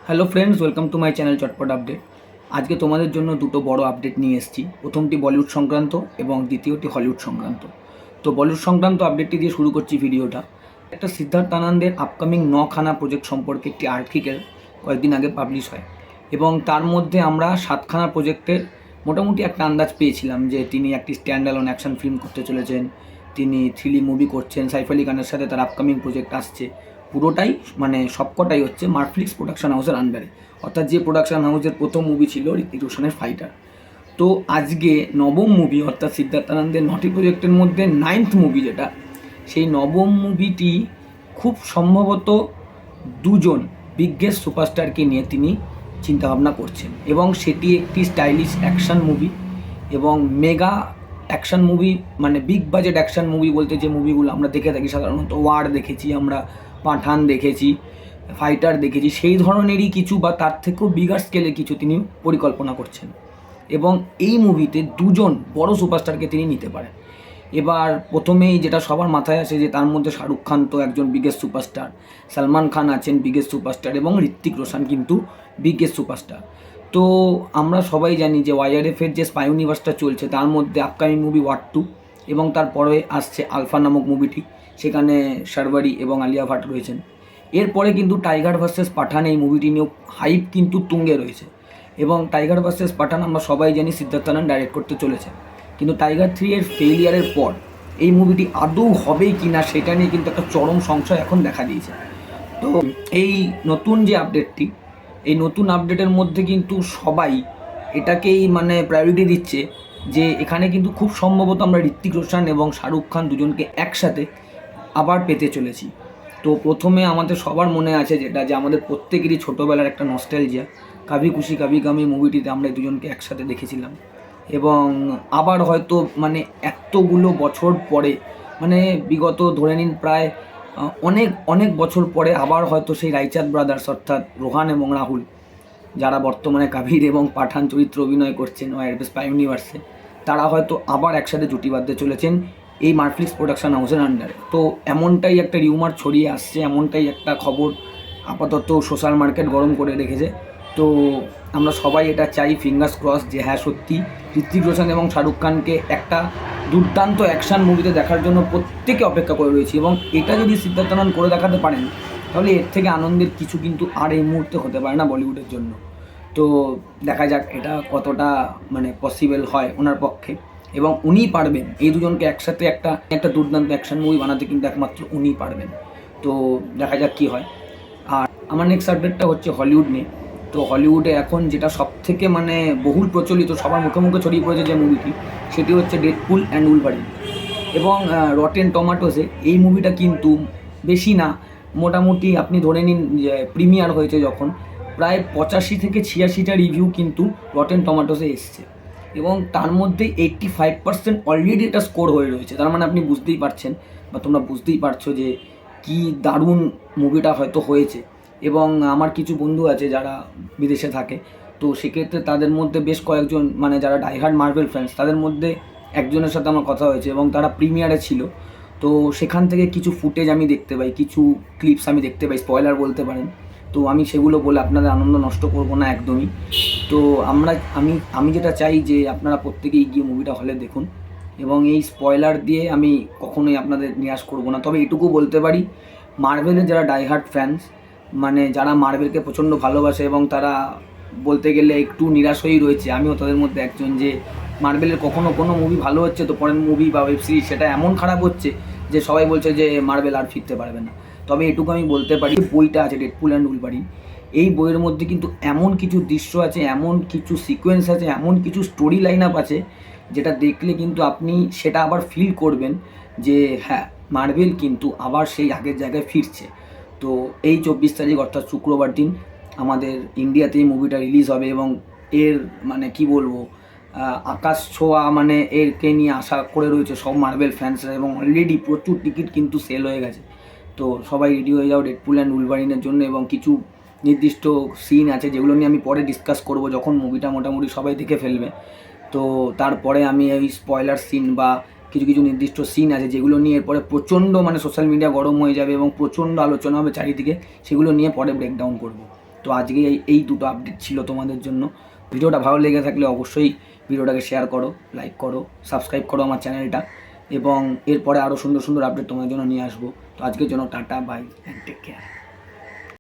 Hello friends, welcome to my channel চটপট update. আজকে তোমাদের জন্য দুটো বড় আপডেট নিয়ে এসেছি। প্রথমটি বলিউড সংক্রান্ত এবং দ্বিতীয়টি হলিউড সংক্রান্ত। তো বলিউড সংক্রান্ত আপডেটটি দিয়ে শুরু করছি ভিডিওটা। একটা সিদ্ধার্থ আনন্দের আপকামিং নখানা প্রজেক্ট সম্পর্কে একটি আর্টিকেল কয়েকদিন আগে পাবলিশ হয় এবং তার মধ্যে আমরা 7খানা প্রজেক্টের মোটামুটি একটা আন্দাজ পেয়েছিলাম যে তিনি একটি স্ট্যান্ডঅ্যালোন অ্যাকশন ফিল্ম করতে চলেছেন, তিনি থ্রিলি মুভি করছেন, সাইফ আলি খানের সাথে তার আপকামিং প্রজেক্ট আসছে। পুরোটাই মানে সবকটাই হচ্ছে মার্ফ্লিক্স প্রোডাকশন হাউসের আন্ডারে, অর্থাৎ যে প্রোডাকশন হাউসের প্রথম মুভি ছিল ঋতিক রোশনের ফাইটার। তো আজকে নবম মুভি অর্থাৎ সিদ্ধার্থ আনন্দের 9টি প্রজেক্টের মধ্যে 9th মুভি যেটা, সেই নবম মুভিটি খুব সম্ভবত দুজন বিগেস্ট সুপারস্টারকে নিয়ে তিনি চিন্তাভাবনা করছেন এবং সেটি একটি স্টাইলিশ অ্যাকশন মুভি এবং মেগা অ্যাকশন মুভি, মানে বিগ বাজেট অ্যাকশন মুভি বলতে যে মুভিগুলো আমরা দেখে থাকি সাধারণত, ওয়ার দেখেছি আমরা, পাঠান দেখেছি, ফাইটার দেখেছি, সেই ধরনেরই কিছু বা তার থেকেও বিগার স্কেলে কিছু তিনি পরিকল্পনা করছেন এবং এই মুভিতে দুজন বড় সুপারস্টারকে তিনি নিতে পারেন। এবার প্রথমেই যেটা সবার মাথায় আসে যে তার মধ্যে শাহরুখ খান তো একজন বিগেস্ট সুপারস্টার, সালমান খান আছেন বিগেস্ট সুপারস্টার এবং ঋত্বিক রোশন কিন্তু বিগেস্ট সুপারস্টার। তো আমরা সবাই জানি যে ওয়াইআরএফের যে স্পাই ইউনিভার্সটা চলছে তার মধ্যে আপকামিং মুভি ওয়ার 2 এবং তারপরে আসছে আলফা নামক মুভিটি, সেখানে শারবারি এবং আলিয়া ভাট রয়েছেন। এরপরে কিন্তু টাইগার ভার্সেস পাঠান এই মুভিটি নিয়েও হাইপ কিন্তু তুঙ্গে রয়েছে এবং টাইগার ভার্সেস পাঠান আমরা সবাই জানি সিদ্ধার্থ আনন্দ ডাইরেক্ট করতে চলেছে, কিন্তু টাইগার 3 এর ফেইলিয়ারের পর এই মুভিটি আদৌ হবেই কি না সেটা নিয়ে কিন্তু একটা চরম সংশয় এখন দেখা দিয়েছে। তো এই নতুন যে আপডেটটি, এই নতুন আপডেটের মধ্যে কিন্তু সবাই এটাকেই মানে প্রায়োরিটি দিচ্ছে যে এখানে কিন্তু খুব সম্ভবত আমরা ঋত্বিক রোশন এবং শাহরুখ খান দুজনকে একসাথে আবার পেতে চলেছি। তো প্রথমে আমাদের সবার মনে আছে যেটা, যে আমাদের প্রত্যেকেরই ছোটোবেলার একটা নস্টালজিয়া, কাভি খুশি কাভি গামি মুভিটিতে আমরা এই দুজনকে একসাথে দেখেছিলাম এবং আবার হয়তো মানে এতগুলো বছর পরে, মানে বিগত ধরে নিন প্রায় অনেক অনেক বছর পরে আবার হয়তো সেই রাইচাঁদ ব্রাদার্স অর্থাৎ রোহান এবং রাহুল, যারা বর্তমানে কাবির এবং পাঠান চরিত্র অভিনয় করছেন ওয়াইআরএফ স্পাই ইউনিভার্সে, তারা হয়তো আবার একসাথে জুটি বাঁধতে চলেছেন এই মার্ফ্লিক্স প্রোডাকশন হাউসের আন্ডারে। তো এমনটাই একটা রিউমার ছড়িয়ে আসছে, এমনটাই একটা খবর আপাতত সোশ্যাল মার্কেট গরম করে রেখেছে। তো আমরা সবাই এটা চাই, ফিঙ্গার্স ক্রস, যে হ্যাঁ সত্যি ঋত্বিক রোশন এবং শাহরুখ খানকে একটা দুর্দান্ত অ্যাকশন মুভিতে দেখার জন্য প্রত্যেকে অপেক্ষা করে রয়েছে এবং এটা যদি সিদ্ধার্থ আনন্দ করে দেখাতে পারেন তাহলে এর থেকে আনন্দের কিছু কিন্তু আর এই মুহূর্তে হতে পারে না বলিউডের জন্য। তো দেখা যাক এটা কতটা মানে পসিবল হয় ওনার পক্ষে এবং উনিই পারবেন এই দুজনকে একসাথে একটা একটা দুর্দান্ত অ্যাকশন মুভি বানাতে, কিন্তু একমাত্র উনিই পারবেন। তো দেখা যাক কী হয়। আর আমার নেক্সট আপডেটটা হচ্ছে হলিউড নিয়ে। তো হলিউডে এখন যেটা সবথেকে মানে বহুল প্রচলিত, সবার মুখে মুখে ছড়িয়ে পড়েছে যে মুভিটি, সেটি হচ্ছে ডেডপুল অ্যান্ড উলভারিন এবং রটেন টমাটোসে এই মুভিটা কিন্তু বেশি না, মোটামুটি আপনি ধরে নিন যে প্রিমিয়ার হয়েছে যখন, প্রায় 85 থেকে 86টা রিভিউ কিন্তু রটেন টমাটোসে এসছে এবং তার মধ্যে 85% অলরেডি এটা স্কোর হয়ে রয়েছে। তার মানে আপনি বুঝতেই পারছেন বা তোমরা বুঝতেই পারছো যে কি দারুণ মুভিটা হয়তো হয়েছে। এবং আমার কিছু বন্ধু আছে যারা বিদেশে থাকে, তো সেক্ষেত্রে তাদের মধ্যে বেশ কয়েকজন মানে যারা ডাইহার্ড মার্ভেল ফ্যান্স, তাদের মধ্যে একজনের সাথে আমার কথা হয়েছে এবং তারা প্রিমিয়ারে ছিল। তো সেখান থেকে কিছু ফুটেজ আমি দেখতে পাই, কিছু ক্লিপস আমি দেখতে পাই, স্পয়লার বলতে পারেন। তো আমি সেগুলো বলে আপনাদের আনন্দ নষ্ট করব না একদমই। তো আমি যেটা চাই যে আপনারা প্রত্যেকেই গিয়ে মুভিটা হলে দেখুন এবং এই স্পয়লার দিয়ে আমি কখনোই আপনাদের নিরাশ করব না। তবে এটুকু বলতে পারি, মার্ভেলের যারা ডাইহার্ড ফ্যান্স, মানে যারা মার্ভেলকে প্রচণ্ড ভালোবাসে এবং তারা বলতে গেলে একটু নিরাশ হয়েই রয়েছে, আমিও তাদের মধ্যে একজন, যে মার্ভেলের কখনো কোনো মুভি ভালো হচ্ছে তো পরের মুভি বা ওয়েব সিরিজ সেটা এমন খারাপ হচ্ছে যে সবাই বলছে যে মার্ভেল আর ফিরতে পারবে না। তবে এটুকু আমি বলতে পারি, বইটা আছে ডেডপুল অ্যান্ড উলভারিন, এই বইয়ের মধ্যে কিন্তু এমন কিছু দৃশ্য আছে, এমন কিছু সিকোয়েন্স আছে, এমন কিছু স্টোরি লাইন আপ আছে যেটা দেখলে কিন্তু আপনি সেটা আবার ফিল করবেন যে হ্যাঁ মার্ভেল কিন্তু আবার সেই আগের জায়গায় ফিরছে। তো এই 24 তারিখ অর্থাৎ শুক্রবার দিন আমাদের ইন্ডিয়াতে এই মুভিটা রিলিজ হবে এবং এর মানে কি বলবো, আকাশ ছোঁয়া মানে এরকে নিয়ে আশা করে রয়েছে সব মার্ভেল ফ্যান্সরা এবং অলরেডি প্রচুর টিকিট কিন্তু সেল হয়ে গেছে। তো সবাই রেডি হয়ে যাও ডেডপুল অ্যান্ড উলভারিনের জন্য এবং কিছু নির্দিষ্ট সিন আছে যেগুলো নিয়ে আমি পরে ডিসকাস করব যখন মুভিটা মোটামুটি সবাই দেখে ফেলবে। তো তারপরে আমি এই স্পয়লার সিন বা কিছু কিছু নির্দিষ্ট সিন আছে যেগুলো নিয়ে এরপরে প্রচণ্ড মানে সোশ্যাল মিডিয়া গরম হয়ে যাবে এবং প্রচণ্ড আলোচনা হবে চারিদিকে, সেগুলো নিয়ে পরে ব্রেকডাউন করব। তো আজকে এই দুটো আপডেট ছিল তোমাদের জন্য। ভিডিওটা ভালো লেগে থাকলে অবশ্যই ভিডিওটাকে শেয়ার করো, লাইক করো, সাবস্ক্রাইব করো আমার চ্যানেলটা, এবং এরপরে আরও সুন্দর সুন্দর আপডেট তোমাদের জন্য নিয়ে আসবো। তো আজকের জন্য tata, bye and take care.